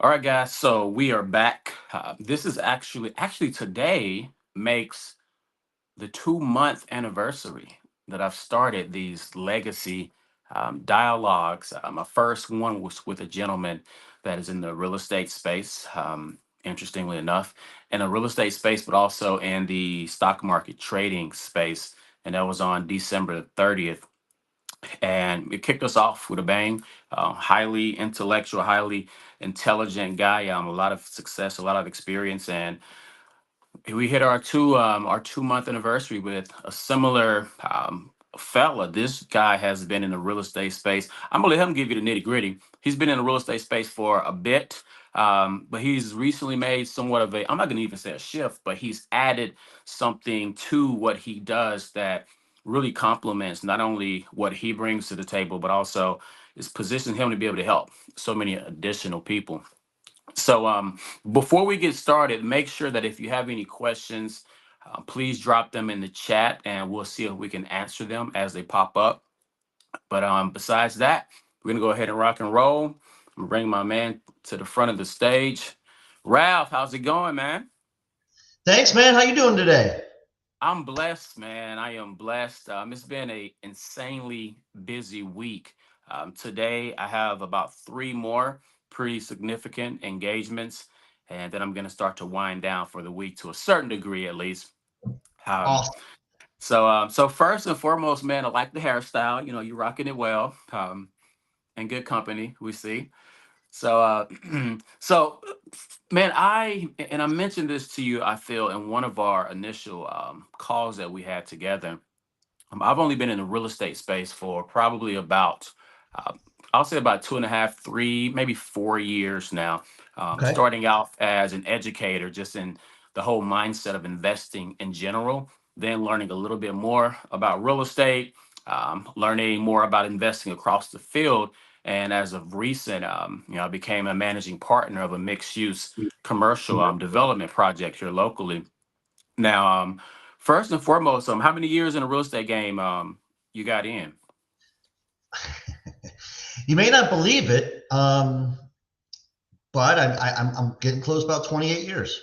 All right, guys. So we are back. This is actually today makes the 2 month anniversary that I've started these legacy dialogues. My first one was with a gentleman that is in the real estate space. Interestingly enough, in a real estate space, but also in the stock market trading space, and that was on December 30th, and it kicked us off with a bang. Highly intellectual, highly intelligent guy. A lot of success, a lot of experience, and we hit our 2 month anniversary with a similar fella. This guy has been in the real estate space. I'm gonna let him give you the nitty gritty. He's been in the real estate space for a bit. But he's recently made somewhat of a, I'm not going to even say a shift, but he's added something to what he does that really complements not only what he brings to the table, but also is positioning him to be able to help so many additional people. So before we get started, make sure that if you have any questions, please drop them in the chat and we'll see if we can answer them as they pop up. But besides that, we're going to go ahead and rock and roll. I'm gonna bring my man to the front of the stage. Ralph, how's it going, man? Thanks, man. How you doing today? I'm blessed, man. I am blessed. It's been a insanely busy week. Today, I have about three more pretty significant engagements, and then I'm going to start to wind down for the week to a certain degree, at least. Um, Awesome. so first and foremost, man, I like the hairstyle. You know, you're rocking it well, and good company. We see. So, so man, I mentioned this to you. I feel in one of our initial calls that we had together. I've only been in the real estate space for probably about, uh, I'll say about 2.5, 3, maybe 4 years now. Okay. Starting out as an educator, just in the whole mindset of investing in general, then learning a little bit more about real estate, learning more about investing across the field. And as of recent, I became a managing partner of a mixed-use commercial development project here locally. Now, first and foremost, how many years in the real estate game you got in? You may not believe it, but I'm getting close, about 28 years.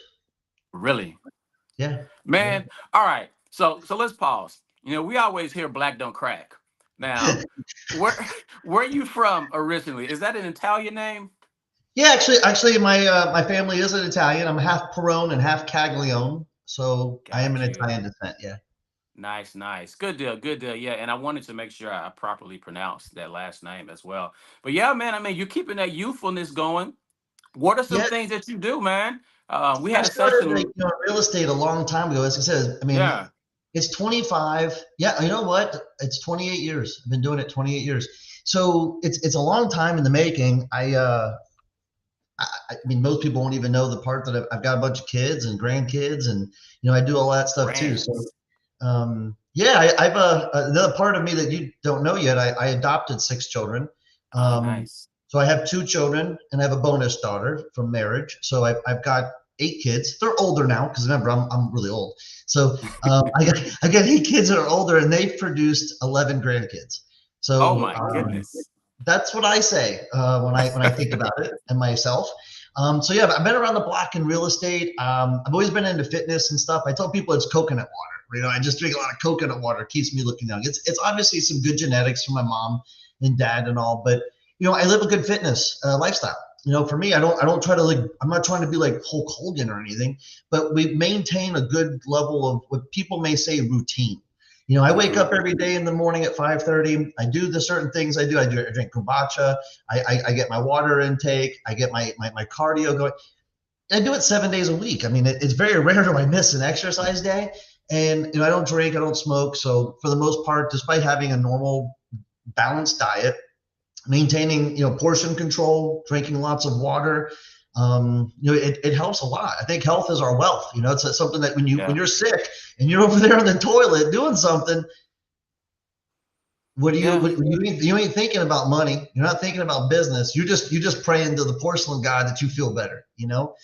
Really, Yeah. Yeah. man. All right. So let's pause. We always hear black don't crack. Now, where where are you from originally? Is that an Italian name? Yeah. Actually, my family is an Italian. I'm half Perrone and half Caglione, so I am an Got you. Italian descent. Yeah. Nice, nice. Good deal, good deal. Yeah, and I wanted to make sure I properly pronounced that last name as well. But yeah, man, I mean, you're keeping that youthfulness going. What are some Yeah. things that you do, man? We I had a started, session. real estate a long time ago. As I said, I mean, Yeah. it's 25. Yeah. You know what? It's 28 years. I've been doing it 28 years. So it's a long time in the making. I mean, most people won't even know the part that I've got a bunch of kids and grandkids, and I do all that stuff too. So, Brands. yeah, I've another part of me that you don't know yet. I adopted 6 children. Oh, Um, nice. so I have 2 children, and I have a bonus daughter from marriage. So I've got 8 kids. They're older now because remember I'm really old. So I got 8 kids that are older, and they've produced 11 grandkids. Oh So my goodness. that's what I say when I think about it and myself. So yeah, I've been around the block in real estate. I've always been into fitness and stuff. I tell people it's coconut water. I just drink a lot of coconut water. It keeps me looking young. It's obviously some good genetics from my mom and dad and all, but I live a good fitness lifestyle. For me, I don't try to, like, I'm not trying to be like Hulk Hogan or anything, but we maintain a good level of what people may say routine. I wake Hmm. up every day in the morning at 5:30. I do the certain things I do. I drink kombucha. I get my water intake. I get my cardio going. I do it 7 days a week. I mean, it's very rare do I miss an exercise day. And I don't drink, I don't smoke. So for the most part, despite having a normal balanced diet, maintaining portion control, drinking lots of water, it helps a lot. I think health is our wealth. It's something that when Yeah. you're sick and you're over there on the toilet doing something, Yeah. you ain't thinking about money. You're not thinking about business. You just praying to the porcelain god that you feel better.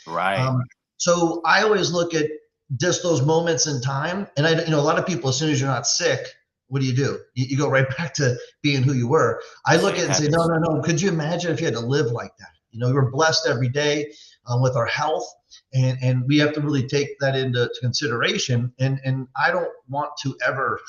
Right. Um, so I always look at just those moments in time, and a lot of people, as soon as you're not sick, what do? You go right back to being who you were. I look at it Same and say, no, habits. no, no. Could you imagine if you had to live like that? We're blessed every day with our health, and we have to really take that into consideration. And I don't want to ever,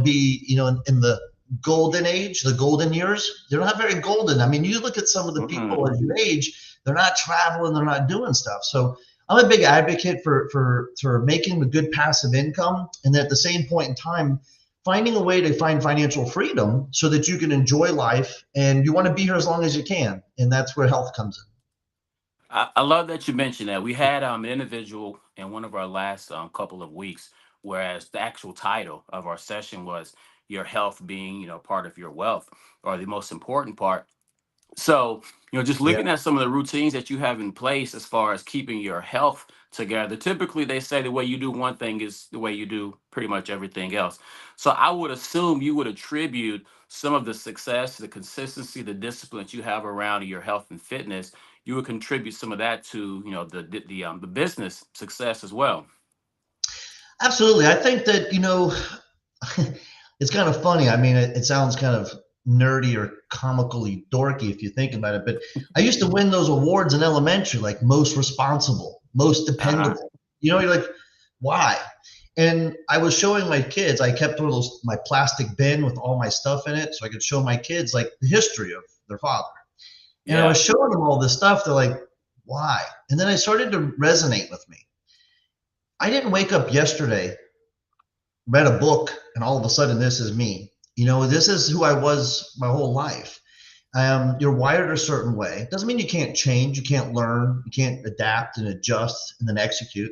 be, in the golden age, the golden years. They're not very golden. I mean, you look at some of the people Mm-mm. as your age, they're not traveling, they're not doing stuff. So I'm a big advocate for making a good passive income, and then at the same point in time, finding a way to find financial freedom so that you can enjoy life and you want to be here as long as you can. And that's where health comes in. I love that you mentioned that. We had an individual in one of our last couple of weeks, whereas the actual title of our session was your health being, part of your wealth, or the most important part. So, just Yeah. looking at some of the routines that you have in place as far as keeping your health together, typically they say the way you do one thing is the way you do pretty much everything else. So, I would assume you would attribute some of the success, the consistency, the discipline that you have around your health and fitness. You would contribute some of that to, the business success as well. Absolutely. I think that, it's kind of funny. I mean, it sounds kind of nerdy or comically dorky if you think about it, but I used to win those awards in elementary, like most responsible, most Uh-huh. dependable. You're like, why? And I was showing my kids, I kept one of those, my plastic bin with all my stuff in it so I could show my kids like the history of their father. And I was Yeah. showing them all this stuff. They're like, why? And then I started to resonate with me. I didn't wake up yesterday, read a book, and all of a sudden this is me. This is who I was my whole life. You're wired a certain way. Doesn't mean you can't change, you can't learn, you can't adapt and adjust and then execute.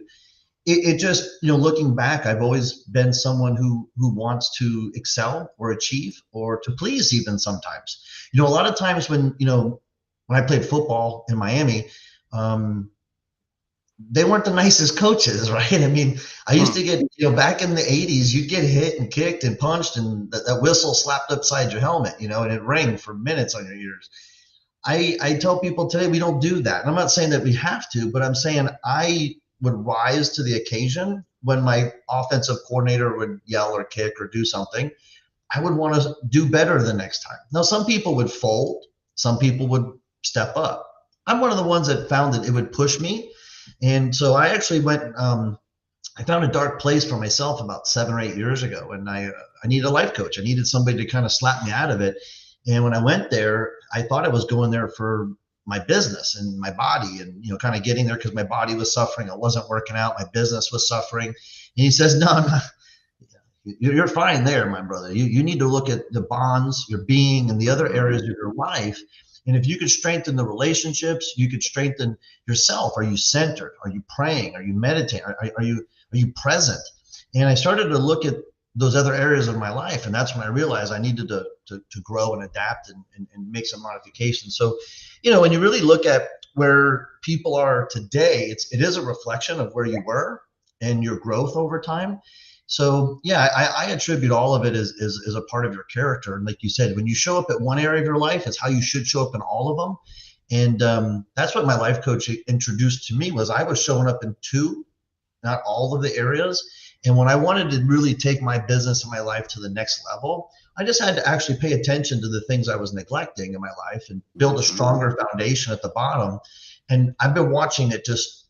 It just, looking back, I've always been someone who wants to excel or achieve or to please even sometimes. A lot of times when I played football in Miami, um, they weren't the nicest coaches, right? I mean, I used Hmm. to get, back in the 80s, you'd get hit and kicked and punched, and that whistle slapped upside your helmet, and it rang for minutes on your ears. I tell people today we don't do that. And I'm not saying that we have to, but I'm saying I would rise to the occasion when my offensive coordinator would yell or kick or do something. I would want to do better the next time. Now, some people would fold, some people would step up. I'm one of the ones that found that it would push me. And so I actually I found a dark place for myself about 7 or 8 years ago. And I needed a life coach. I needed somebody to kind of slap me out of it. And when I went there, I thought I was going there for my business and my body and, kind of getting there because my body was suffering. I wasn't working out. My business was suffering. And he says, no, no, you're fine there, my brother. You need to look at the bonds, your being, and the other areas of Hmm. your life. And if you could strengthen the relationships, you could strengthen yourself. Are you centered? Are you praying? Are you meditating? Are you present? And I started to look at those other areas of my life, and that's when I realized I needed to grow and adapt and make some modifications. So, when you really look at where people are today, it is a reflection of where you were and your growth over time. So yeah, I attribute all of it as a part of your character. And like you said, when you show up at one area of your life, it's how you should show up in all of them. And that's what my life coach introduced to me was I was showing up in two, not all of the areas. And when I wanted to really take my business and my life to the next level, I just had to actually pay attention to the things I was neglecting in my life and build a Hmm. stronger foundation at the bottom. And I've been watching it just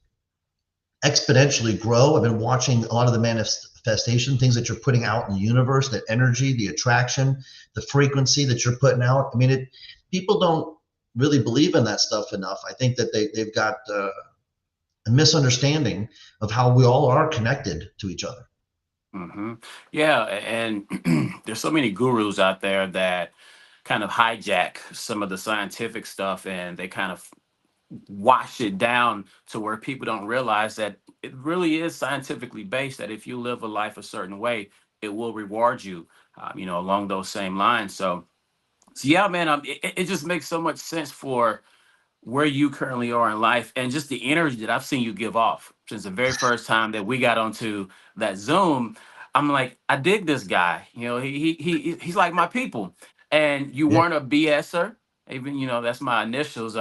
exponentially grow. I've been watching a lot of the manifestation things that you're putting out in the universe, the energy, the attraction, the frequency that you're putting out. I mean, people don't really believe in that stuff enough. I think that they've got a misunderstanding of how we all are connected to each other. Hmm. Yeah, and there's so many gurus out there that kind of hijack some of the scientific stuff and they kind of wash it down to where people don't realize that it really is scientifically based. That if you live a life a certain way, it will reward you, along those same lines. So yeah, man, it just makes so much sense for where you currently are in life and just the energy that I've seen you give off since the very first time that we got onto that Zoom. I'm like, I dig this guy. He's like my people. And you Yeah. weren't a BSer, even that's my initials.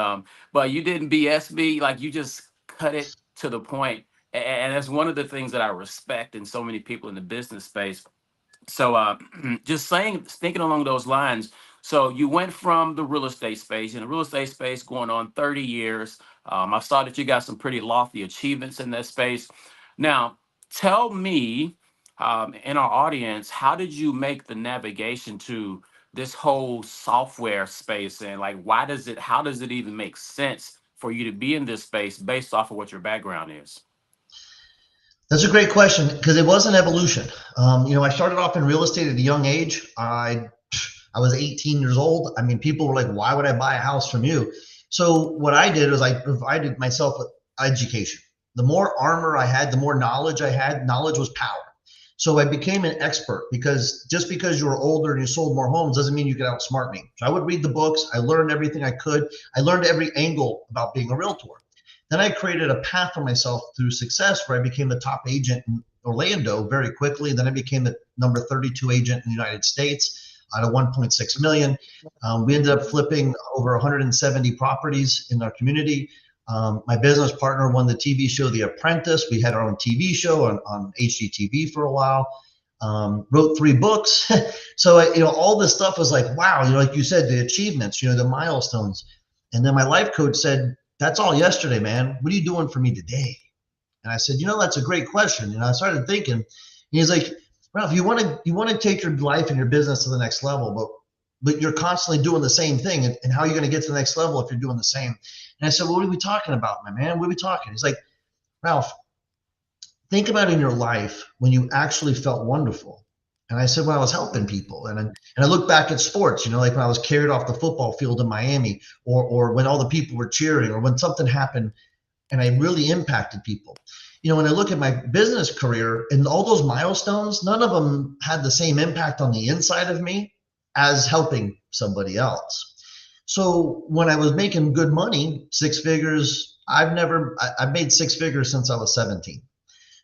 But you didn't BS me. Like you just cut it to the point. And that's one of the things that I respect in so many people in the business space. So just thinking along those lines, So you went from the real estate space, in the real estate space going on 30 years. I saw that you got some pretty lofty achievements in that space. Now, tell me, in our audience, how did you make the navigation to this whole software space, and like, how does it even make sense for you to be in this space based off of what your background is? That's a great question because it was an evolution. I started off in real estate at a young age. I was 18 years old. I mean, people were like, "Why would I buy a house from you?" So what I did was I provided myself with education. The more armor I had, the more knowledge I had. Knowledge was power. So I became an expert because just because you were older and you sold more homes doesn't mean you could outsmart me. So I would read the books. I learned everything I could. I learned every angle about being a realtor. Then I created a path for myself through success where I became the top agent in Orlando very quickly. Then I became the number 32 agent in the United States out of 1.6 million. We ended up flipping over 170 properties in our community. My business partner won the TV show The Apprentice. We had our own TV show on HGTV for a while. Wrote 3 books. So all this stuff was like, wow, like you said, the achievements, the milestones. And then my life coach said, "That's all yesterday, man. What are you doing for me today?" And I said, "That's a great question." And I started thinking, and he's like, "Ralph, you want to take your life and your business to the next level, but you're constantly doing the same thing. And how are you going to get to the next level if you're doing the same?" And I said, "Well, what are we talking about, my man? What are we talking?" He's like, "Ralph, think about in your life when you actually felt wonderful." And I said, "When I was helping people." And I look back at sports, like when I was carried off the football field in Miami, or when all the people were cheering, or when something happened and I really impacted people. When I look at my business career and all those milestones, none of them had the same impact on the inside of me as helping somebody else. So when I was making good money, 6 figures, I've made 6 figures since I was 17.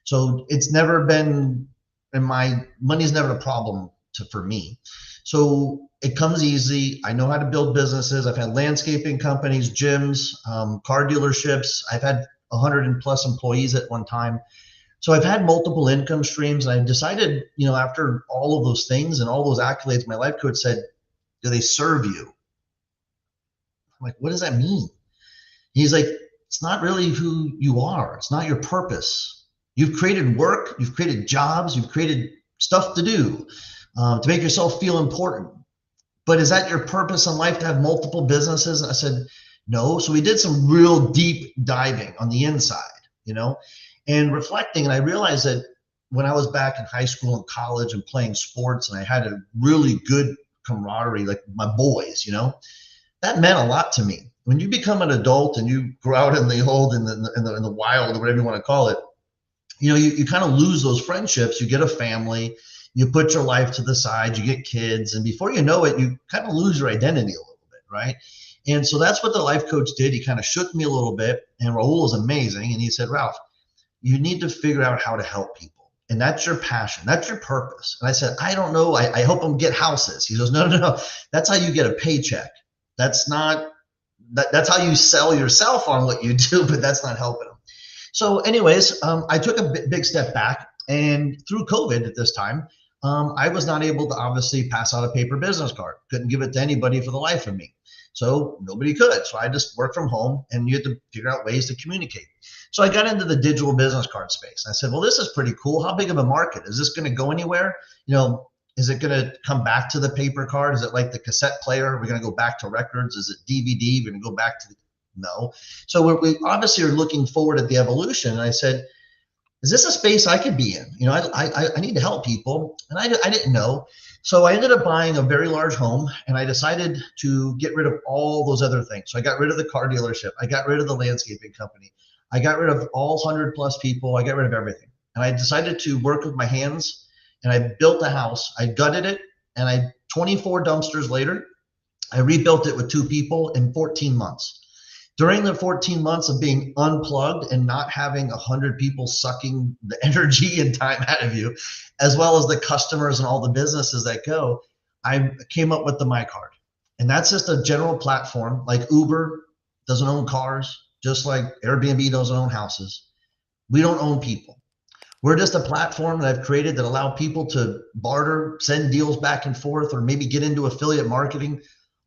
So it's never been, and my money's never a problem for me. So it comes easy. I know how to build businesses. I've had landscaping companies, gyms, car dealerships. I've had 100 plus employees at one time. So I've had multiple income streams. And I decided, after all of those things and all those accolades, my life coach said, "Do they serve you?" I'm like, "What does that mean?" He's like, "It's not really who you are. It's not your purpose. You've created work, you've created jobs, you've created stuff to do to make yourself feel important. But is that your purpose in life to have multiple businesses?" And I said, "No." So we did some real deep diving on the inside, and reflecting. And I realized that when I was back in high school and college and playing sports, and I had a really good camaraderie, like my boys, that meant a lot to me. When you become an adult and you grow out in the old, in the wild, or whatever you want to call it, you kind of lose those friendships. You get a family, you put your life to the side, you get kids, and before you know it, you kind of lose your identity a little bit, right? And so that's what the life coach did. He kind of shook me a little bit, and Raul is amazing. And he said, "Ralph, you need to figure out how to help people. And that's your passion. That's your purpose." And I said, "I don't know. I hope I'm get houses." He goes, "No, no, no. That's how you get a paycheck. That's not, that's how you sell yourself on what you do, but that's not helping them." So anyways, I took a big step back, and through COVID at this time, I was not able to obviously pass out a paper business card. Couldn't give it to anybody for the life of me. So nobody could. So I just worked from home, and you had to figure out ways to communicate. So I got into the digital business card space. I said, "Well, this is pretty cool. How big of a market? Is this going to go anywhere? Is it going to come back to the paper card? Is it like the cassette player? We're going to go back to records? Is it DVD? We're going to go back to no." So we obviously are looking forward at the evolution. And I said, "Is this a space I could be in? I need to help people." And I didn't know. So I ended up buying a very large home, and I decided to get rid of all those other things. So I got rid of the car dealership. I got rid of the landscaping company. I got rid of all 100 plus people. I got rid of everything. And I decided to work with my hands, and I built a house. I gutted it, and 24 dumpsters later, I rebuilt it with 2 people in 14 months. During the 14 months of being unplugged and not having 100 people sucking the energy and time out of you, as well as the customers and all the businesses that go, I came up with the MiCard. And that's just a general platform. Like Uber doesn't own cars, just like Airbnb doesn't own houses. We don't own people. We're just a platform that I've created that allow people to barter, send deals back and forth, or maybe get into affiliate marketing,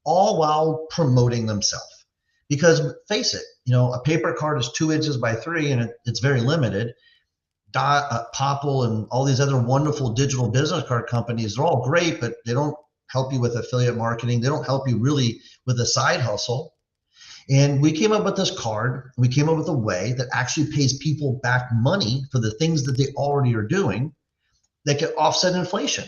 all while promoting themselves. Because face it, a paper card is 2 inches by 3, and it's very limited. Popple and all these other wonderful digital business card companies, they're all great, but they don't help you with affiliate marketing. They don't help you really with a side hustle. And we came up with this card. We came up with a way that actually pays people back money for the things that they already are doing that can offset inflation.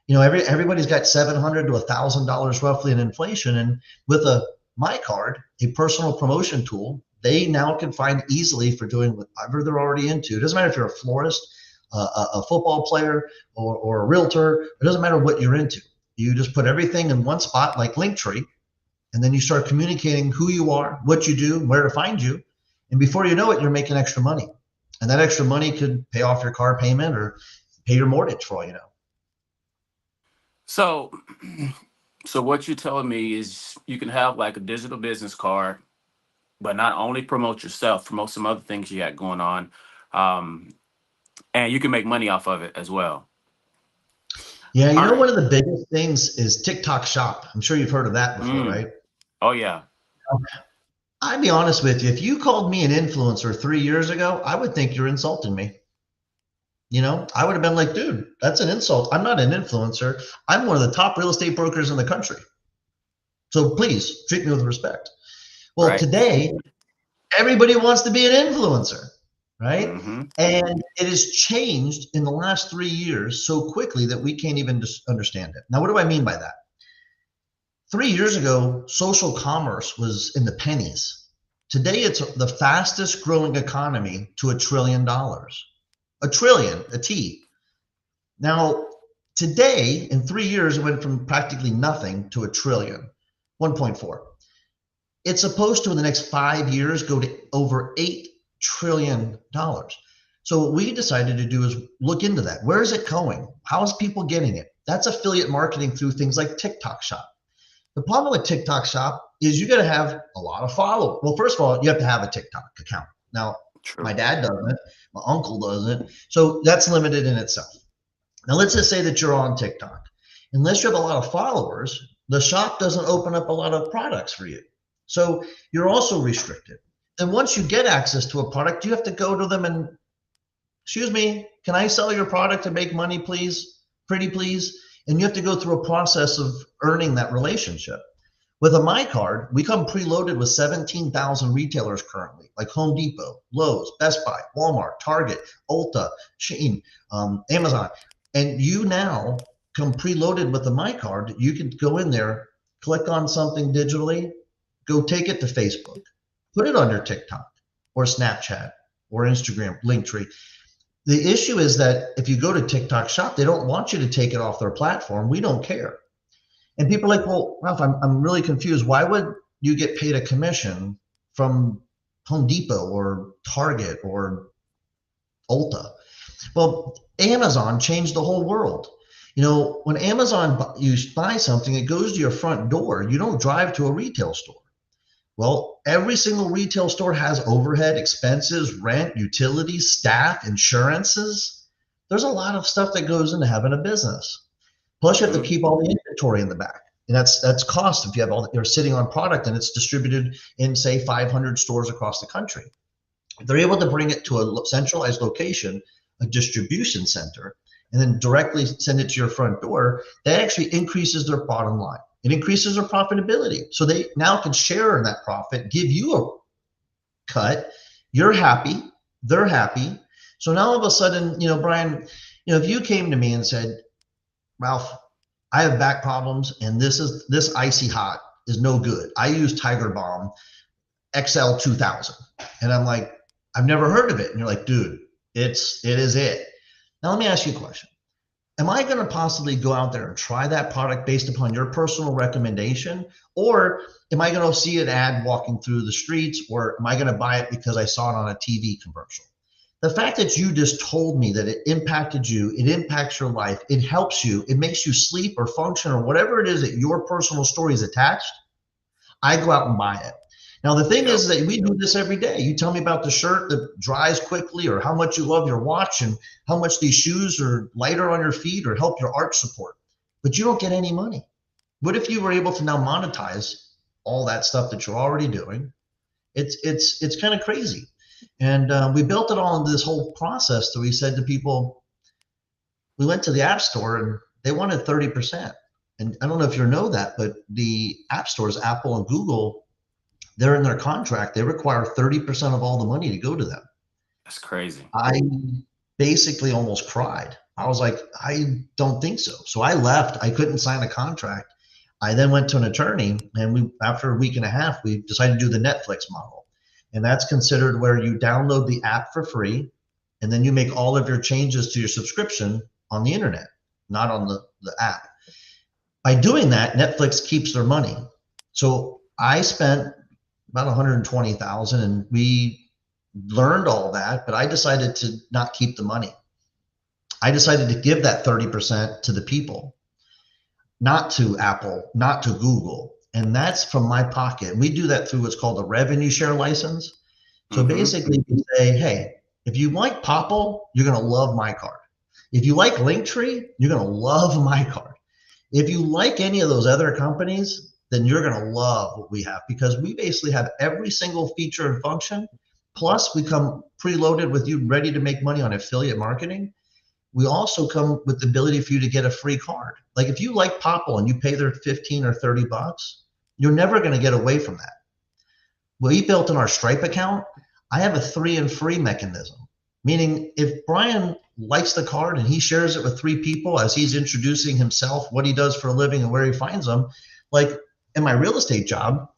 Everybody's got $700 to $1,000 roughly in inflation. And with a MiCard, a personal promotion tool, they now can find easily for doing whatever they're already into. It doesn't matter if you're a florist, a football player, or a realtor. It doesn't matter what you're into. You just put everything in one spot like Linktree, and then you start communicating who you are, what you do, where to find you. And before you know it, you're making extra money. And that extra money could pay off your car payment or pay your mortgage for all you know. So, so what you're telling me is you can have like a digital business card, but not only promote yourself, promote some other things you got going on, um, and you can make money off of it as well. Yeah, All right. one of the biggest things is TikTok Shop. I'm sure you've heard of that before, Mm. right? Oh yeah. I'd be honest with you. If you called me an influencer 3 years ago, I would think you're insulting me. I would have been like, dude, that's an insult. I'm not an influencer. I'm one of the top real estate brokers in the country. So please treat me with respect. Well, Right. today, everybody wants to be an influencer, right? Mm-hmm. And it has changed in the last 3 years so quickly that we can't even understand it. Now, what do I mean by that? 3 years ago, social commerce was in the pennies. Today, it's the fastest growing economy to $1 trillion. A trillion, a T. Now, today, in 3 years, it went from practically nothing to $1 trillion, 1.4. It's supposed to, in the next 5 years, go to over $8 trillion. So what we decided to do is look into that. Where is it going? How is people getting it? That's affiliate marketing through things like TikTok Shop. The problem with TikTok Shop is you got to have a lot of followers. Well, first of all, you have to have a TikTok account. Now, my True. dad doesn't, my uncle doesn't. So that's limited in itself. Now, let's just say that you're on TikTok. Unless you have a lot of followers, the shop doesn't open up a lot of products for you. So you're also restricted. And once you get access to a product, you have to go to them and, excuse me, can I sell your product to make money, please? Pretty please. And you have to go through a process of earning that relationship. With a MiCard, we come preloaded with 17,000 retailers currently, like Home Depot, Lowe's, Best Buy, Walmart, Target, Ulta, Shein, Amazon. And you now come preloaded with the MiCard. You can go in there, click on something digitally, go take it to Facebook, put it on your TikTok or Snapchat or Instagram, Linktree. The issue is that if you go to TikTok Shop, they don't want you to take it off their platform. We don't care. And people are like, well, Ralph, I'm really confused. Why would you get paid a commission from Home Depot or Target or Ulta? Well, Amazon changed the whole world. When Amazon, you buy something, it goes to your front door. You don't drive to a retail store. Well, every single retail store has overhead, expenses, rent, utilities, staff, insurances. There's a lot of stuff that goes into having a business. Plus, you have to Mm-hmm. keep all the inventory in the back. And that's cost if you have you're sitting on product and it's distributed in, say, 500 stores across the country. If they're able to bring it to a centralized location, a distribution center, and then directly send it to your front door, that actually increases their bottom line. It increases their profitability. So they now can share in that profit, give you a cut. You're happy. They're happy. So now all of a sudden, Brian, if you came to me and said, Ralph, I have back problems and this icy hot is no good. I use Tiger Balm XL 2000. And I'm like, I've never heard of it. And you're like, dude, it is it. Now let me ask you a question. Am I going to possibly go out there and try that product based upon your personal recommendation? Or am I going to see an ad walking through the streets? Or am I going to buy it because I saw it on a TV commercial? The fact that you just told me that it impacted you, it impacts your life, it helps you, it makes you sleep or function or whatever it is that your personal story is attached, I go out and buy it. Now, the thing Yep. is that we do this every day. You tell me about the shirt that dries quickly, or how much you love your watch, and how much these shoes are lighter on your feet or help your arch support, but you don't get any money. What if you were able to now monetize all that stuff that you're already doing? It's kind of crazy. And we built it all into this whole process that we said to people, we went to the app store and they wanted 30%. And I don't know if you know that, but the app stores, Apple and Google, they're in their contract. They require 30% of all the money to go to them. That's crazy. I basically almost cried. I was like, I don't think so. So I left. I couldn't sign a contract. I then went to an attorney, and after a week and a half, we decided to do the Netflix model. And that's considered where you download the app for free, and then you make all of your changes to your subscription on the internet, not on the app. By doing that, Netflix keeps their money. So I spent about 120,000, and we learned all that, but I decided to not keep the money. I decided to give that 30% to the people, not to Apple, not to Google. And that's from my pocket. We do that through what's called a revenue share license. So Mm-hmm. basically, you say, hey, if you like Popple, you're going to love MiCard. If you like Linktree, you're going to love MiCard. If you like any of those other companies, then you're going to love what we have, because we basically have every single feature and function. Plus, we come preloaded with you ready to make money on affiliate marketing. We also come with the ability for you to get a free card. Like if you like Popple and you pay their 15 or 30 bucks, you're never going to get away from that. We built in our Stripe account, I have a 3 and free mechanism, meaning if Brian likes the card and he shares it with 3 people as he's introducing himself, what he does for a living and where he finds them, like in my real estate job,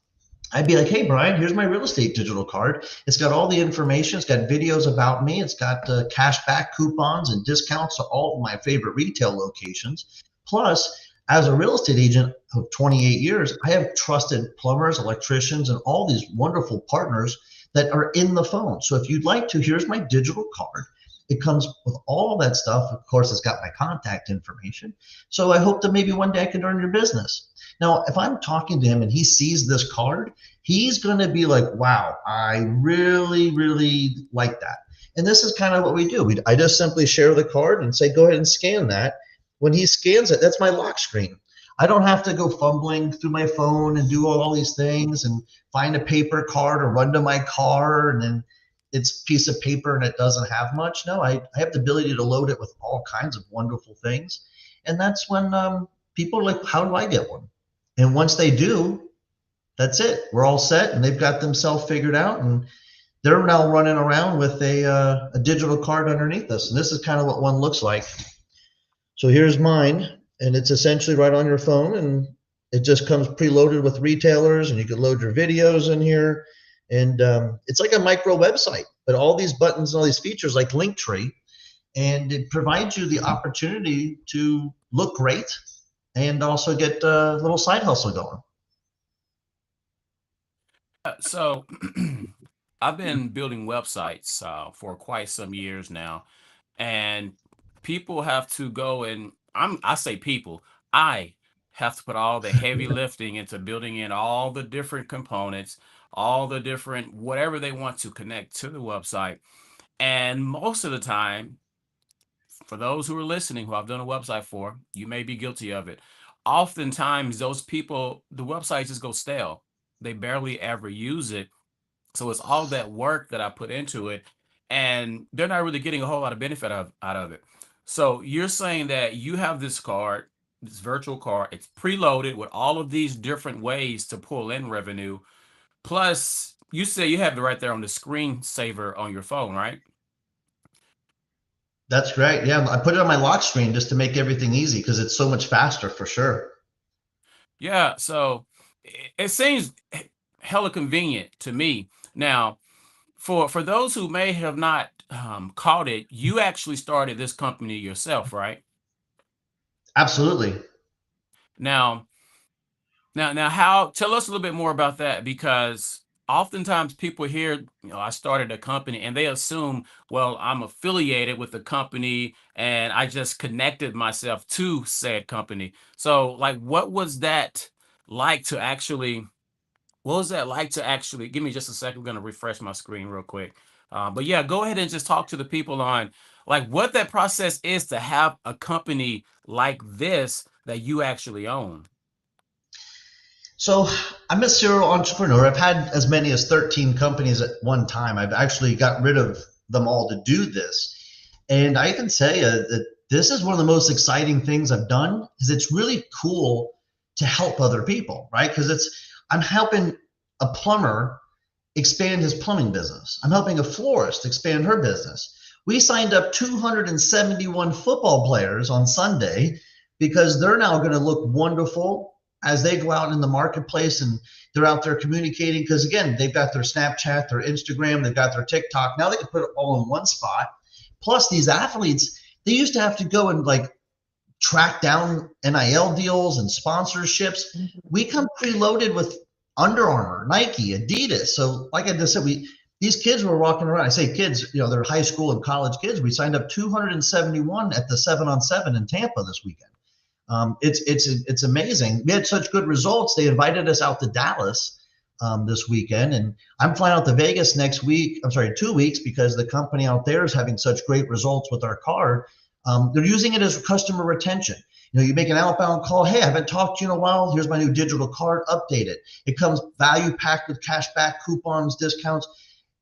I'd be like, hey, Brian, here's my real estate digital card. It's got all the information. It's got videos about me. It's got cash back coupons and discounts to all of my favorite retail locations. Plus, as a real estate agent of 28 years, I have trusted plumbers, electricians, and all these wonderful partners that are in the phone. So if you'd like to, here's my digital card. It comes with all that stuff. Of course, it's got my contact information. So I hope that maybe one day I can earn your business. Now, if I'm talking to him and he sees this card, he's going to be like, wow, I really, really like that. And this is kind of what we do. I just simply share the card and say, go ahead and scan that. When he scans it, that's my lock screen. I don't have to go fumbling through my phone and do all these things and find a paper card or run to my car and then it's a piece of paper and it doesn't have much. No, I have the ability to load it with all kinds of wonderful things. And that's when people are like, how do I get one? And once they do, that's it. We're all set, and they've got themselves figured out, and they're now running around with a digital card underneath us. And this is kind of what one looks like. So here's mine, and it's essentially right on your phone, and it just comes preloaded with retailers, and you can load your videos in here. And it's like a micro website, but all these buttons and all these features like Linktree, and it provides you the opportunity to look great and also get a little side hustle going. So I've been building websites for quite some years now, and people have to go and I say people, I have to put all the heavy lifting into building in all the different components, all the different whatever they want to connect to the website. And most of the time, for those who are listening who I've done a website for, you may be guilty of it. Oftentimes, those people, the websites just go stale. They barely ever use it. So it's all that work that I put into it, and they're not really getting a whole lot of benefit out of it. So you're saying that you have this card, this virtual card, it's preloaded with all of these different ways to pull in revenue. Plus, you say you have it right there on the screensaver on your phone, right? That's great. Yeah, I put it on my lock screen just to make everything easy because it's so much faster for sure. Yeah. So it seems hella convenient to me. Now, for those who may have not caught it, you actually started this company yourself, right? Absolutely. Now, now, how? Tell us a little bit more about that because oftentimes people hear, I started a company and they assume, well, I'm affiliated with the company and I just connected myself to said company. So, like, what was that like to actually What was that like to actually give me just a second? I'm going to refresh my screen real quick. But yeah, go ahead and just talk to the people on like what that process is to have a company like this that you actually own. So I'm a serial entrepreneur. I've had as many as 13 companies at one time. I've actually got rid of them all to do this. And I can say that this is one of the most exciting things I've done because it's really cool to help other people, right? Because I'm helping a plumber expand his plumbing business. I'm helping a florist expand her business. We signed up 271 football players on Sunday because they're now going to look wonderful as they go out in the marketplace and they're out there communicating. Because again, they've got their Snapchat, their Instagram, they've got their TikTok. Now they can put it all in one spot. Plus, these athletes, they used to have to go and like track down NIL deals and sponsorships. We come preloaded with Under Armour, Nike, Adidas. So, like I just said, these kids were walking around. I say kids, they're high school and college kids. We signed up 271 at the 7-on-7 in Tampa this weekend. It's amazing. We had such good results. They invited us out to Dallas this weekend, and I'm flying out to Vegas next week. I'm sorry, 2 weeks because the company out there is having such great results with our card. They're using it as customer retention. You make an outbound call. Hey, I haven't talked to you in a while. Here's my new digital card. Update it. It comes value packed with cash back coupons, discounts.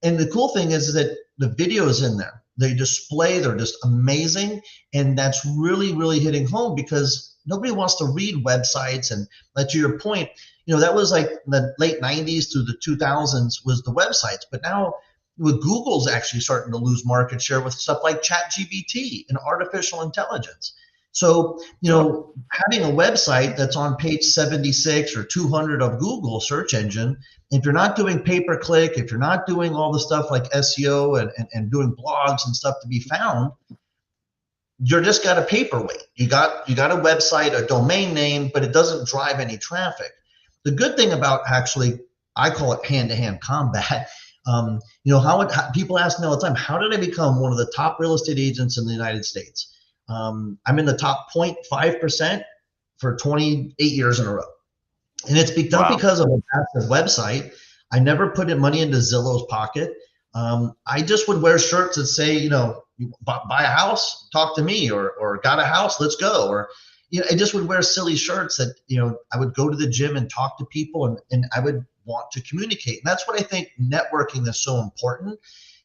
And the cool thing is that the videos in there, they display, they're just amazing. And that's really, really hitting home because nobody wants to read websites. And to your point, that was like the late 90s through the 2000s was the websites. But now with Google's actually starting to lose market share with stuff like ChatGPT and artificial intelligence. So, having a website that's on page 76 or 200 of Google search engine, if you're not doing pay-per-click, if you're not doing all the stuff like SEO and doing blogs and stuff to be found, you're just got a paperweight. You got a website, a domain name, but it doesn't drive any traffic. The good thing about actually, I call it hand-to-hand combat. People ask me all the time, how did I become one of the top real estate agents in the United States? I'm in the top 0.5% for 28 years in a row. And it's done Wow. because of a passive website. I never put in money into Zillow's pocket. I just would wear shirts that say, buy a house, talk to me, or got a house, let's go. Or, I just would wear silly shirts that, I would go to the gym and talk to people and I would want to communicate. And that's what I think networking is so important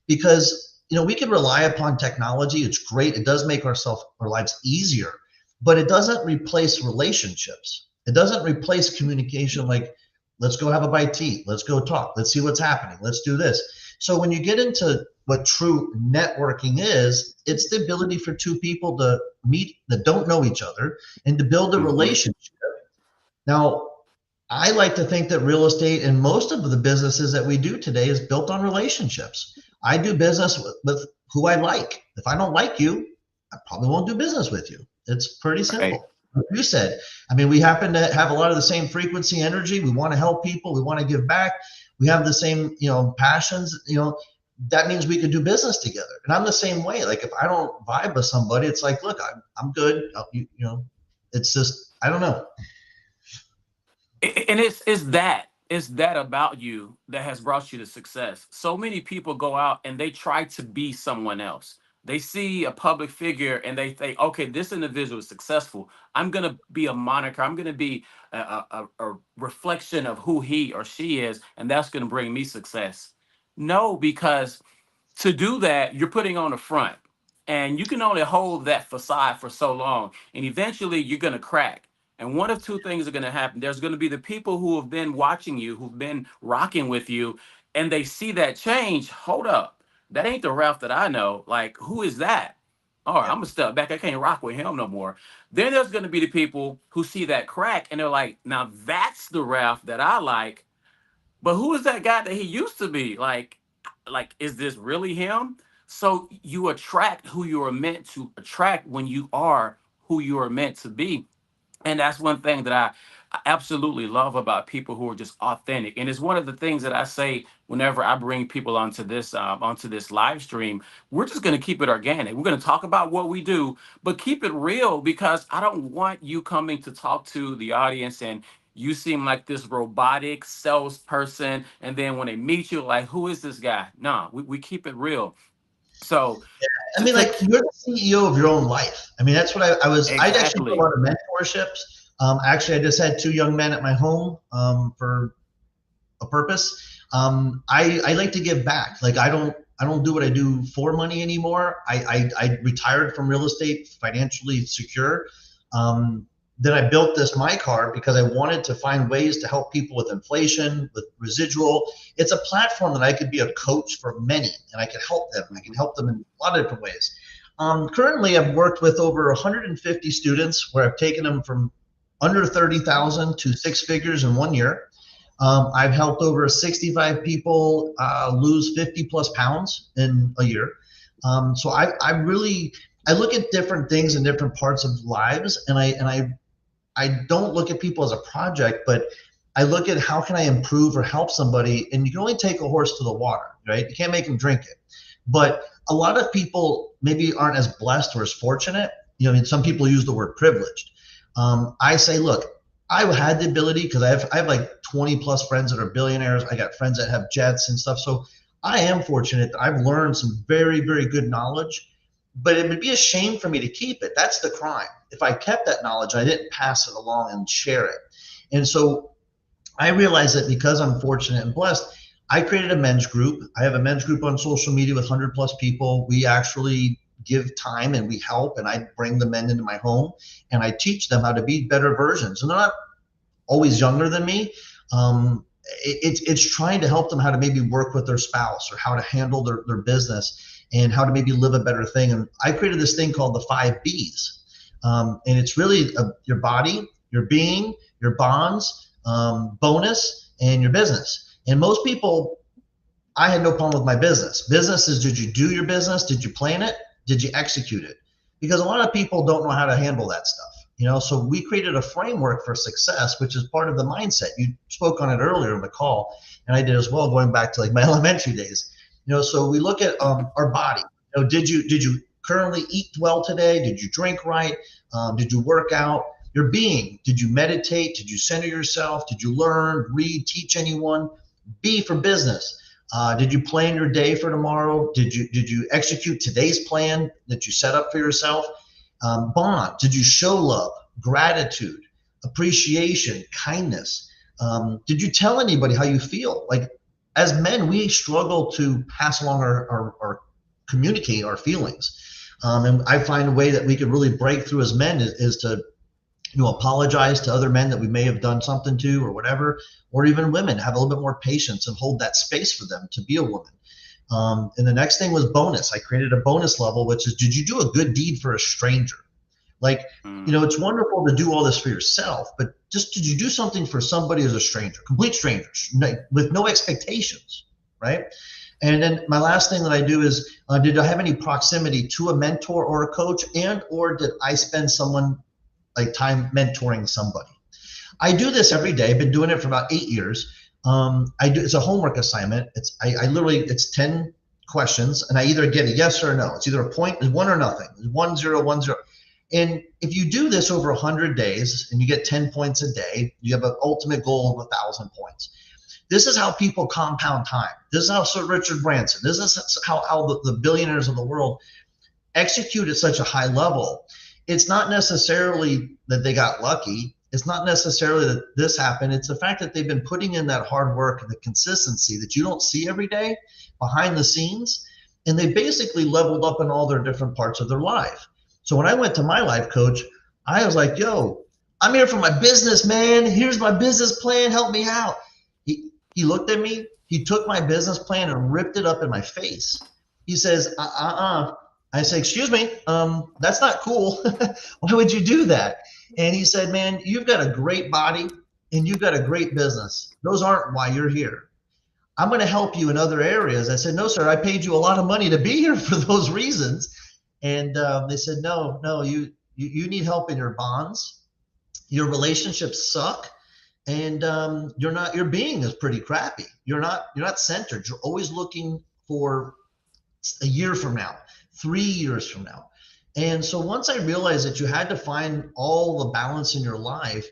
because, we can rely upon technology. It's great. It does make our lives easier, but it doesn't replace relationships. It doesn't replace communication like, let's go have a bite to eat. Let's go talk. Let's see what's happening. Let's do this. So when you get into what true networking is, it's the ability for two people to meet that don't know each other and to build a Mhm. relationship. Now, I like to think that real estate and most of the businesses that we do today is built on relationships. I do business with who I like. If I don't like you, I probably won't do business with you. It's pretty Right. simple. Like you said, I mean, we happen to have a lot of the same frequency energy. We want to help people. We want to give back. We have the same, passions. That means we could do business together. And I'm the same way. Like if I don't vibe with somebody, it's like, look, I'm good. It's just I don't know. And it's that about you that has brought you to success. So many people go out and they try to be someone else. They see a public figure and they think, okay, this individual is successful. I'm gonna be a moniker. I'm gonna be a reflection of who he or she is, and that's gonna bring me success. No, because to do that, you're putting on a front, and you can only hold that facade for so long, and eventually you're going to crack. And one of two things are going to happen. There's going to be the people who have been watching you, who've been rocking with you, and they see that change. Hold up, that ain't the Ralph that I know. Like, who is that? All right, I'm gonna step back. I can't rock with him no more. Then there's going to be the people who see that crack, and they're like, now that's the Ralph that I like. But who is that guy that he used to be? Like, is this really him? So you attract who you are meant to attract when you are who you are meant to be. And that's one thing that I absolutely love about people who are just authentic. And it's one of the things that I say whenever I bring people onto this live stream. We're just going to keep it organic. We're going to talk about what we do, but keep it real because I don't want you coming to talk to the audience and you seem like this robotic salesperson, and then when they meet you, like, who is this guy? No, we keep it real. So I to mean, like take you're the CEO of your own life. I mean, that's what I'd actually do a exactly. lot of mentorships. Actually, I just had two young men at my home for a purpose. I like to give back. Like I don't do what I do for money anymore. I retired from real estate, financially secure. Then I built this MiCard because I wanted to find ways to help people with inflation, with residual. It's a platform that I could be a coach for many, and I can help them. I can help them in a lot of different ways. Currently, I've worked with over 150 students where I've taken them from under 30,000 to six figures in 1 year. I've helped over 65 people lose 50 plus pounds in a year. So I really I look at different things in different parts of lives, and I don't look at people as a project, but I look at how can I improve or help somebody. And you can only take a horse to the water, right? You can't make him drink it. But a lot of people maybe aren't as blessed or as fortunate. You know, I mean, some people use the word privileged. I say, look, I had the ability because I have like 20 plus friends that are billionaires. I got friends that have jets and stuff. So I am fortunate that I've learned some very, very good knowledge, but it would be a shame for me to keep it. That's the crime. If I kept that knowledge, I didn't pass it along and share it. And so I realized that because I'm fortunate and blessed, I created a men's group. I have a men's group on social media with 100 plus people. We actually give time and we help, and I bring the men into my home and I teach them how to be better versions. And they're not always younger than me. It's trying to help them how to maybe work with their spouse or how to handle their business and how to maybe live a better thing. And I created this thing called the 5 Bs. And it's really your body, your being, your bonds, bonus, and your business. And most people, I had no problem with my business. Business is, did you do your business? Did you plan it? Did you execute it? Because a lot of people don't know how to handle that stuff. You know, so we created a framework for success, which is part of the mindset. You spoke on it earlier in the call, and I did as well, going back to like my elementary days. You know, so we look at our body. You know, did you currently eat well today? Did you drink right? Did you work out? Your being, did you meditate? Did you center yourself? Did you learn, read, teach anyone? B for business. Did you plan your day for tomorrow? Did you execute today's plan that you set up for yourself? Bond. Did you show love, gratitude, appreciation, kindness? Did you tell anybody how you feel? Like as men, we struggle to pass along our communicate our feelings. And I find a way that we could really break through as men is to apologize to other men that we may have done something to or whatever, or even women, have a little bit more patience and hold that space for them to be a woman. And the next thing was bonus. I created a bonus level, which is, did you do a good deed for a stranger? Like, it's wonderful to do all this for yourself, but just did you do something for somebody as a stranger, complete strangers, with no expectations, right? And then my last thing that I do is, did I have any proximity to a mentor or a coach, and or did I spend someone like time mentoring somebody? I do this every day. I've been doing it for about 8 years. It's a homework assignment. I literally, it's 10 questions, and I either get a yes or a no. It's either a point, one or nothing. It's 1 0 1 0. And if you do this over 100 days and you get 10 points a day, you have an ultimate goal of 1,000 points. This is how people compound time. This is how Sir Richard Branson, this is how the billionaires of the world execute at such a high level. It's not necessarily that they got lucky. It's not necessarily that this happened. It's the fact that they've been putting in that hard work and the consistency that you don't see every day behind the scenes. And they basically leveled up in all their different parts of their life. So when I went to my life coach, I was like, yo, I'm here for my business, man. Here's my business plan. Help me out. He looked at me. He took my business plan and ripped it up in my face. He says, I say, excuse me, that's not cool. Why would you do that? And he said, man, you've got a great body and you've got a great business. Those aren't why you're here. I'm going to help you in other areas. I said, no, sir, I paid you a lot of money to be here for those reasons. And they said, no, you need help in your bonds. Your relationships suck. And your being is pretty crappy. You're not centered. You're always looking for a year from now, 3 years from now. And so once I realized that you had to find all the balance in your life,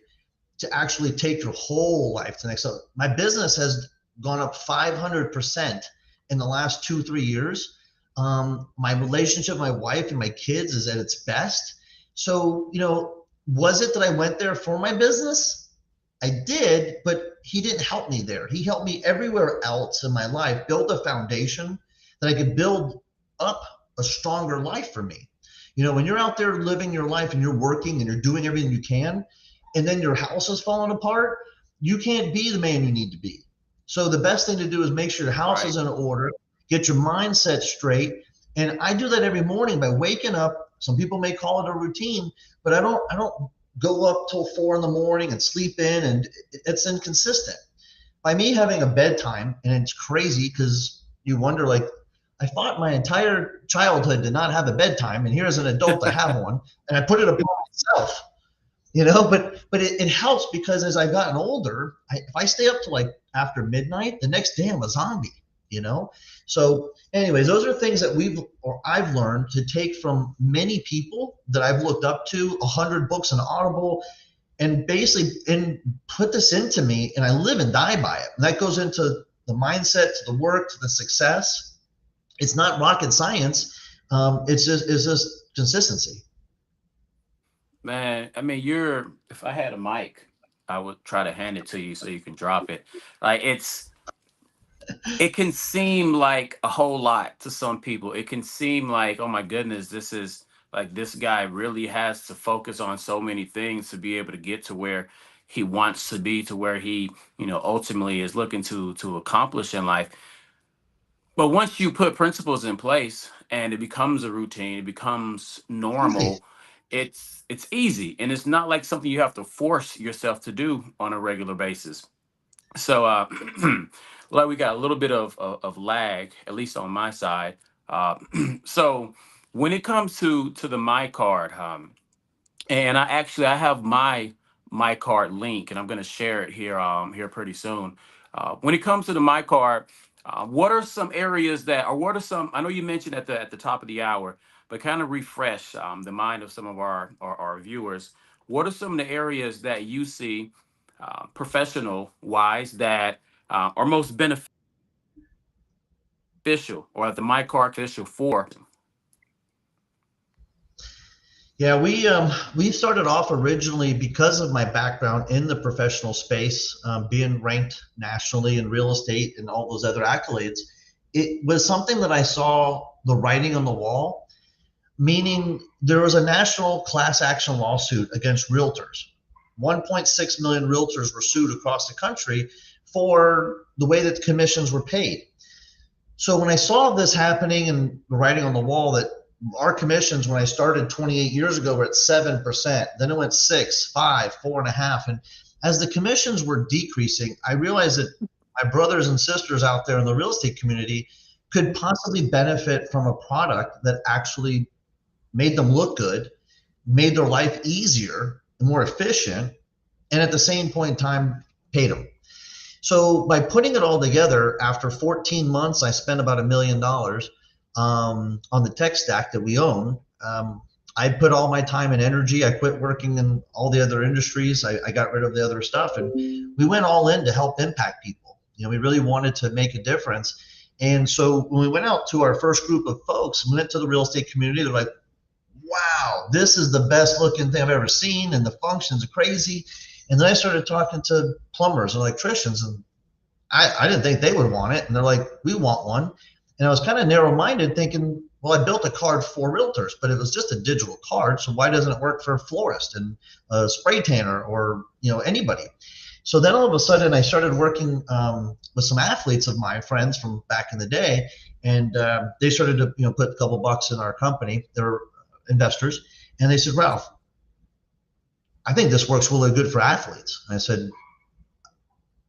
to actually take your whole life to the next level. My business has gone up 500% in the last 2-3 years. My relationship with my wife and my kids is at its best. So, was it that I went there for my business? I did, but he didn't help me there. He helped me everywhere else in my life, build a foundation that I could build up a stronger life for me. When you're out there living your life and you're working and you're doing everything you can, and then your house is falling apart, you can't be the man you need to be. So the best thing to do is make sure your house is in order, get your mindset straight. And I do that every morning by waking up. Some people may call it a routine, but I don't go up till 4 a.m. and sleep in, and it's inconsistent. By me having a bedtime, and it's crazy because you wonder, like, I thought my entire childhood did not have a bedtime, and here as an adult I have one, and I put it upon myself. But it helps because as I've gotten older, if I stay up to like after midnight, the next day I'm a zombie. So anyways, those are things that I've learned to take from many people that I've looked up to, 100 books on Audible, and basically put this into me, and I live and die by it. And that goes into the mindset, to the work, to the success. It's not rocket science. It's just consistency. Man, I mean, if I had a mic, I would try to hand it to you so you can drop it. Like it can seem like a whole lot to some people. It can seem like, oh my goodness, this guy really has to focus on so many things to be able to get to where he wants to be, to where he, ultimately is looking to accomplish in life. But once you put principles in place and it becomes a routine, it becomes normal, it's easy. And it's not like something you have to force yourself to do on a regular basis. So like we got a little bit of lag, at least on my side. So when it comes to the MiCard, and I have my MiCard link, and I'm going to share it here pretty soon. When it comes to the MiCard, what are some areas or what are some? I know you mentioned at the top of the hour, but kind of refresh the mind of some of our viewers. What are some of the areas that you see professional wise that are most beneficial, or the MiCard official for? Yeah, we started off originally because of my background in the professional space, being ranked nationally in real estate and all those other accolades. It was something that I saw the writing on the wall, meaning there was a national class action lawsuit against realtors. 1.6 million realtors were sued across the country for the way that the commissions were paid. So when I saw this happening and the writing on the wall that our commissions, when I started 28 years ago, were at 7%. Then it went 6, 5, 4.5. And as the commissions were decreasing, I realized that my brothers and sisters out there in the real estate community could possibly benefit from a product that actually made them look good, made their life easier and more efficient, and at the same point in time, paid them. So by putting it all together, after 14 months, I spent about $1 million on the tech stack that we own. I put all my time and energy. I quit working in all the other industries. I got rid of the other stuff, and we went all in to help impact people. We really wanted to make a difference. And so when we went out to our first group of folks, we went to the real estate community. They're like, wow, this is the best looking thing I've ever seen, and the functions are crazy. And then I started talking to plumbers and electricians, and I didn't think they would want it. And they're like, we want one. And I was kind of narrow-minded, thinking, well, I built a card for realtors, but it was just a digital card. So why doesn't it work for a florist and a spray tanner or anybody? So then all of a sudden, I started working with some athletes of my friends from back in the day, and they started to put a couple bucks in our company. They're investors, and they said, Ralph, I think this works really good for athletes. And I said,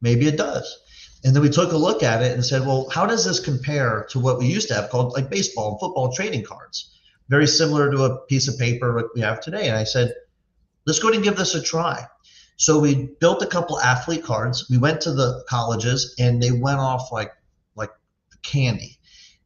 maybe it does. And then we took a look at it and said, well, how does this compare to what we used to have called like baseball and football trading cards? Very similar to a piece of paper like we have today. And I said, let's go ahead and give this a try. So we built a couple athlete cards. We went to the colleges, and they went off like candy.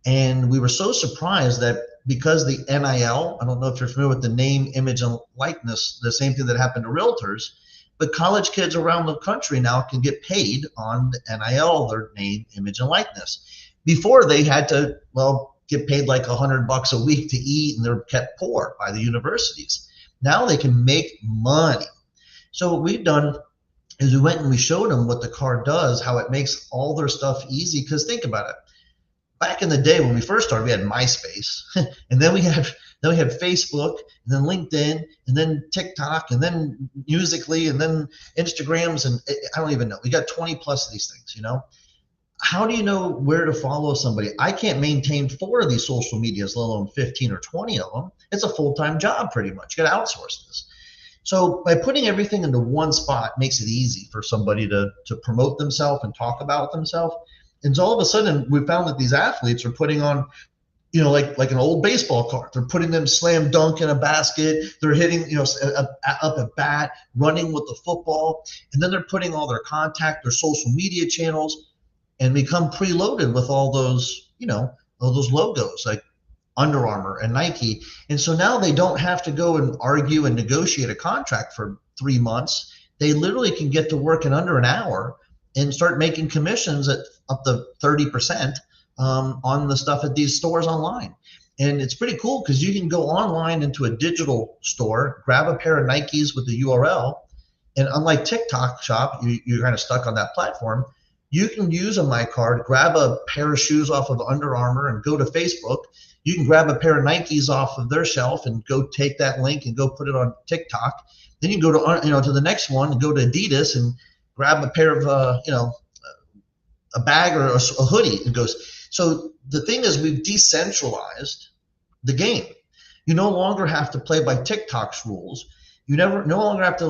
And we were so surprised that because the NIL, I don't know if you're familiar with the name, image, and likeness, the same thing that happened to realtors, But college kids around the country now can get paid on NIL, their name, image, and likeness. Before they had to, well, get paid like $100 a week to eat, and they're kept poor by the universities. Now they can make money. So what we've done is we went and we showed them what the card does, how it makes all their stuff easy. Because think about it, back in the day when we first started, we had MySpace, and then we had Facebook, and then LinkedIn, and then TikTok, and then Musically, and then Instagrams, and I don't even know. We got 20 plus of these things. How do you know where to follow somebody? I can't maintain 4 of these social medias, let alone 15 or 20 of them. It's a full-time job pretty much. You got to outsource this. So by putting everything into one spot makes it easy for somebody to promote themselves and talk about themselves. And so all of a sudden, we found that these athletes are putting on, like an old baseball card. They're putting them slam dunk in a basket. They're hitting, up a bat, running with the football. And then they're putting all their contact, their social media channels, and become preloaded with all those logos like Under Armour and Nike. And so now they don't have to go and argue and negotiate a contract for 3 months. They literally can get to work in under an hour and start making commissions at up to 30% on the stuff at these stores online. And it's pretty cool because you can go online into a digital store, grab a pair of Nikes with the URL, and unlike TikTok Shop, you're kind of stuck on that platform. You can use a MiCard, grab a pair of shoes off of Under Armour and go to Facebook. You can grab a pair of Nikes off of their shelf and go take that link and go put it on TikTok. Then you can go to the next one and go to Adidas and grab a pair of a bag or a hoodie. It goes. So the thing is, we've decentralized the game. You no longer have to play by TikTok's rules. You no longer have to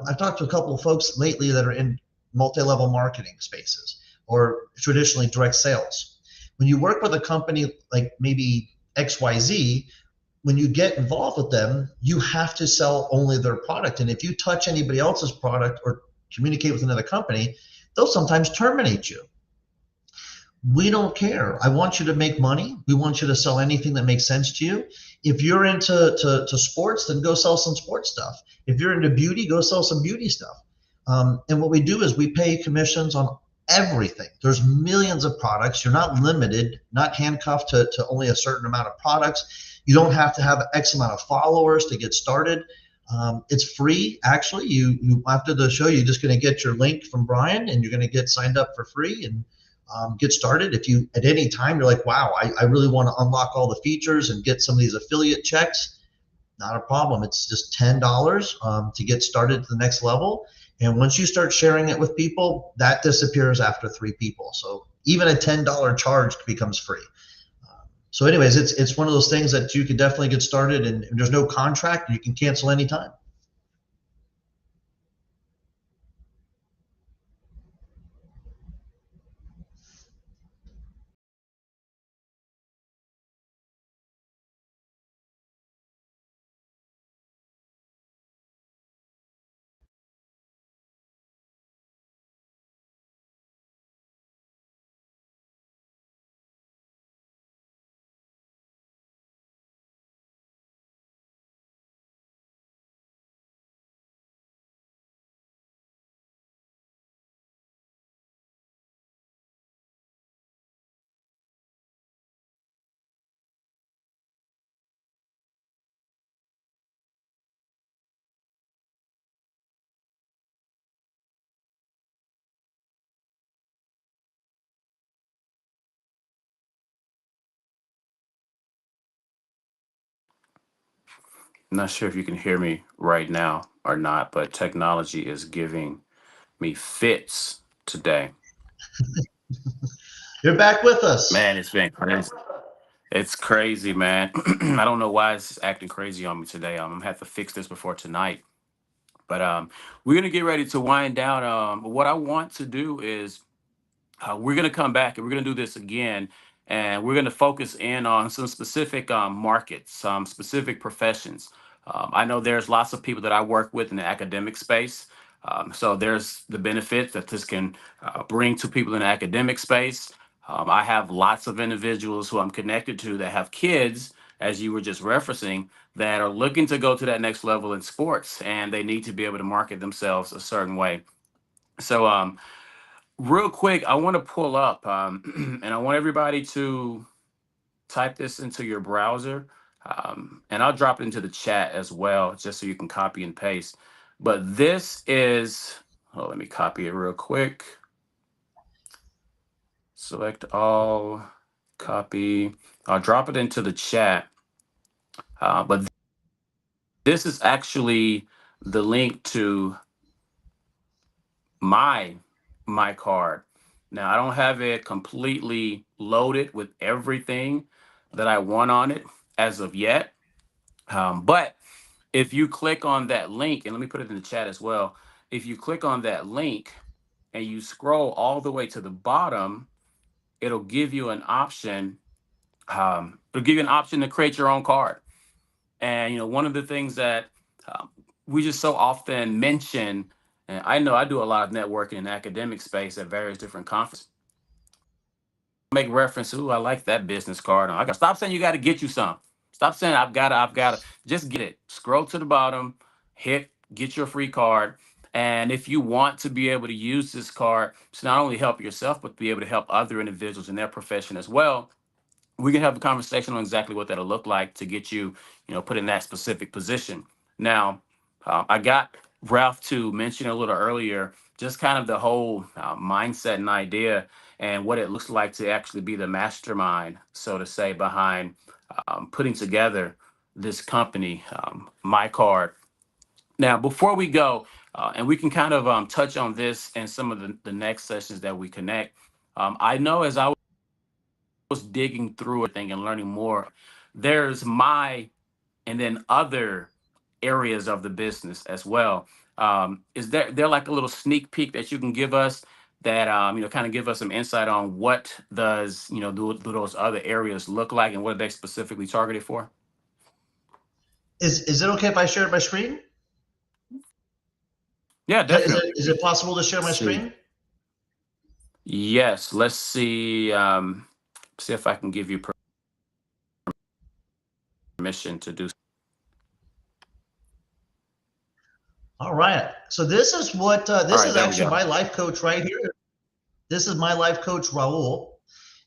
I've talked to a couple of folks lately that are in multi-level marketing spaces or traditionally direct sales. When you work with a company like maybe XYZ, when you get involved with them, you have to sell only their product. And if you touch anybody else's product or communicate with another company, they'll sometimes terminate you. We don't care. I want you to make money. We want you to sell anything that makes sense to you. If you're into sports, then go sell some sports stuff. If you're into beauty, go sell some beauty stuff. And what we do is we pay commissions on everything. There's millions of products. You're not limited, not handcuffed to only a certain amount of products. You don't have to have X amount of followers to get started. It's free. Actually, you after the show, you're just going to get your link from Brian and you're going to get signed up for free and get started. If you at any time you're like, wow, I really want to unlock all the features and get some of these affiliate checks, not a problem. It's just $10 to get started to the next level. And once you start sharing it with people, that disappears after 3 people. So even a $10 charge becomes free. So anyways, it's one of those things that you can definitely get started, and there's no contract. You can cancel anytime. I'm not sure if you can hear me right now or not, but technology is giving me fits today. You're back with us. Man, it's been crazy. It's crazy, man. I don't know why it's acting crazy on me today. I'm gonna have to fix this before tonight. But we're gonna get ready to wind down. What I want to do is we're going to come back and we're going to do this again. And we're going to focus in on some specific markets, some specific professions. I know there's lots of people that I work with in the academic space. So there's the benefits that this can bring to people in the academic space. I have lots of individuals who I'm connected to that have kids as you were just referencing, that are looking to go to that next level in sports, and they need to be able to market themselves a certain way. So, real quick, I want to pull up, and I want everybody to type this into your browser, and I'll drop it into the chat as well, just so you can copy and paste. But this is, oh, let me copy it real quick. Select all, copy. I'll drop it into the chat. But this is actually the link to my MiCard. Now, I don't have it completely loaded with everything that I want on it as of yet. But if you click on that link, and let me put it in the chat as well. If you click on that link and you scroll all the way to the bottom, it'll give you an option. It'll give you an option to create your own card. And one of the things that we just so often mention, and I know I do a lot of networking in the academic space at various different conferences. Make reference to, I like that business card. I got stop saying you got to get you some. Stop saying I've got to. Just get it. Scroll to the bottom, get your free card. And if you want to be able to use this card to not only help yourself, but be able to help other individuals in their profession as well, we can have a conversation on exactly what that'll look like to get you, put in that specific position. Now, I got Ralph to mention a little earlier, just kind of the whole mindset and idea and what it looks like to actually be the mastermind, so to say, behind putting together this company, MiCard. Now, before we go, and we can kind of touch on this in some of the next sessions that we connect. I know as I was digging through everything and learning more, there's and then other areas of the business as well. Is there like a little sneak peek that you can give us that kind of give us some insight on what does do those other areas look like and what are they specifically targeted for? Is it okay if I share my screen? Yeah, definitely. Is it possible to share my screen? Yes. Let's see. See if I can give you permission to do. All right. So this is what this is actually my go. life coach right here. This is my life coach, Raul,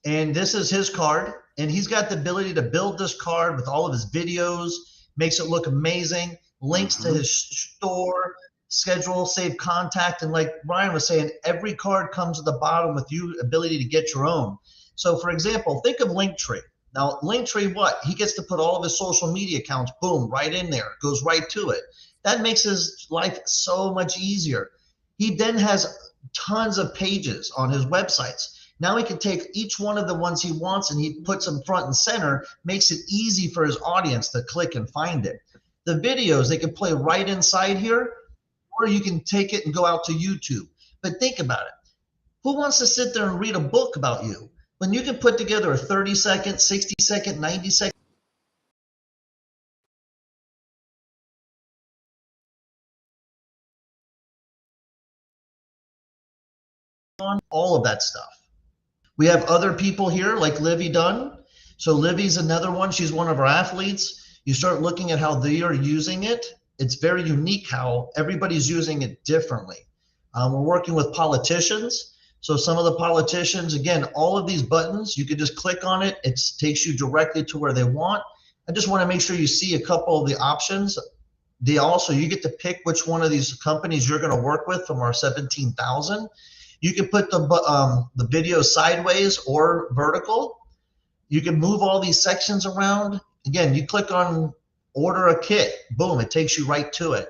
and this is his card. And he's got the ability to build this card with all of his videos, makes it look amazing, links to his store, schedule, save contact. And like Ryan was saying, every card comes at the bottom with you ability to get your own. So for example, think of Linktree. Now, Linktree, what? He gets to put all of his social media accounts, boom, right in there. Goes right to it. That makes his life so much easier. He then has tons of pages on his websites. Now he can take each one of the ones he wants and he puts them front and center, makes it easy for his audience to click and find it. The videos, they can play right inside here, or you can take it and go out to YouTube. But think about it. Who wants to sit there and read a book about you when you can put together a 30-second, 60-second, 90-second on all of that stuff? We have other people here like Livy Dunn. So Livy's another one. She's one of our athletes. You start looking at how they are using it. It's very unique how everybody's using it differently. We're working with politicians. So some of the politicians, again, all of these buttons, you could just click on it. It takes you directly to where they want. I just want to make sure you see a couple of the options. You get to pick which one of these companies you're going to work with from our 17,000. You can put the video sideways or vertical. You can move all these sections around. Again, you click on order a kit, boom, it takes you right to it.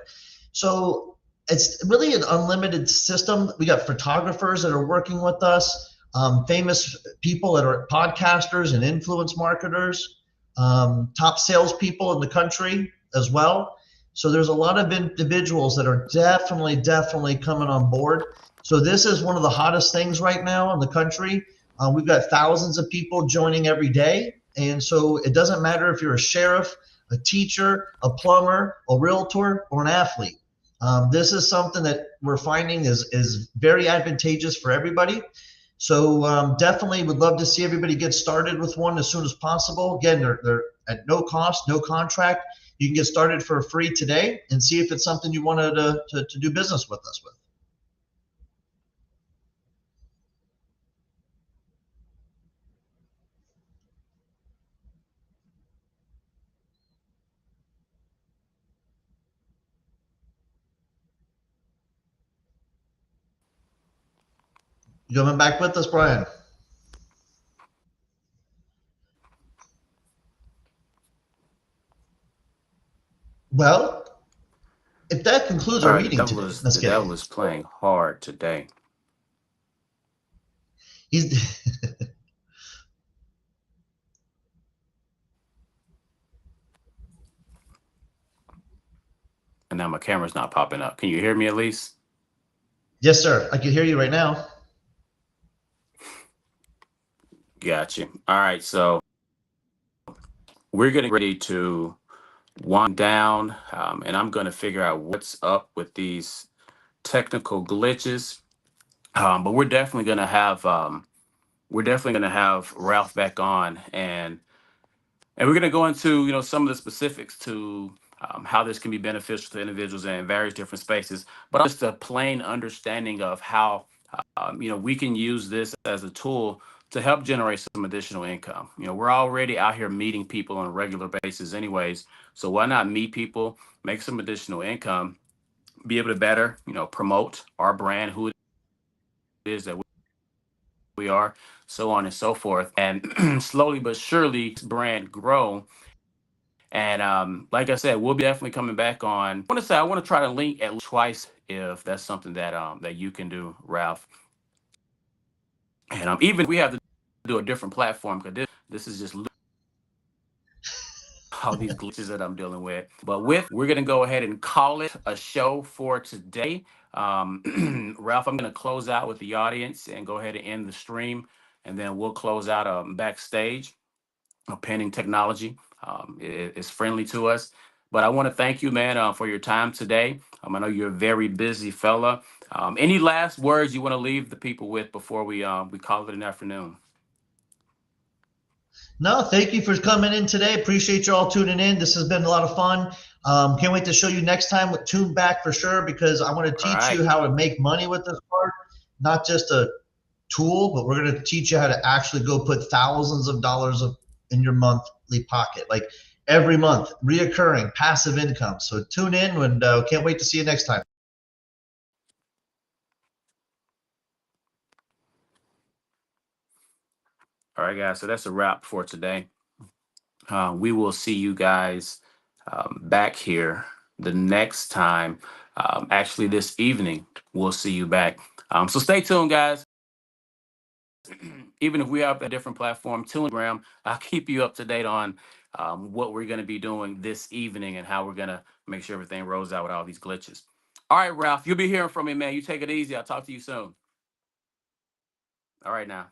So it's really an unlimited system. We got photographers that are working with us, famous people that are podcasters and influence marketers, top salespeople in the country as well. So there's a lot of individuals that are definitely coming on board. So this is one of the hottest things right now in the country. We've got thousands of people joining every day. And so it doesn't matter if you're a sheriff, a teacher, a plumber, a realtor, or an athlete. This is something that we're finding is very advantageous for everybody. So definitely would love to see everybody get started with one as soon as possible. Again, they're at no cost, no contract. You can get started for free today and see if it's something you wanted to do business with us with. You coming back with us, Brian? Well, if that concludes All our right, meeting today, let's the get devil it. is playing hard today. He's And now my camera's not popping up. Can you hear me at least? yes, sir. I can hear you right now. Got you. All right, so we're getting ready to wind down, and I'm going to figure out what's up with these technical glitches. But we're definitely gonna have Ralph back on, and we're going to go into some of the specifics to how this can be beneficial to individuals in various different spaces, but just a plain understanding of how we can use this as a tool to help generate some additional income. We're already out here meeting people on a regular basis anyways, so why not meet people, make some additional income, be able to better promote our brand, who it is that we are, so on and so forth, and slowly but surely brand grow. And like I said, we'll be definitely coming back on. I want to try to link at least twice if that's something that you can do, Ralph. And even if we have to do a different platform, because this is just all these glitches that I'm dealing with. But we're gonna go ahead and call it a show for today. Ralph, I'm gonna close out with the audience and go ahead and end the stream, and then we'll close out backstage. Penning technology is friendly to us. But I want to thank you, man, for your time today. I know you're a very busy fella. Any last words you want to leave the people with before we call it an afternoon? No, thank you for coming in today. Appreciate you all tuning in. This has been a lot of fun. Can't wait to show you next time with Tune Back for sure because I want to All teach you right. how to make money with this card, not just a tool, but we're going to teach you how to actually go put thousands of dollars in your monthly pocket, like every month, reoccurring passive income. So tune in and can't wait to see you next time. All right, guys. So that's a wrap for today. We will see you guys back here the next time. Actually, this evening, we'll see you back. So stay tuned, guys. Even if we have a different platform, Telegram, I'll keep you up to date on what we're going to be doing this evening and how we're going to make sure everything rolls out with all these glitches. All right, Ralph, you'll be hearing from me, man. You take it easy. I'll talk to you soon. All right, now.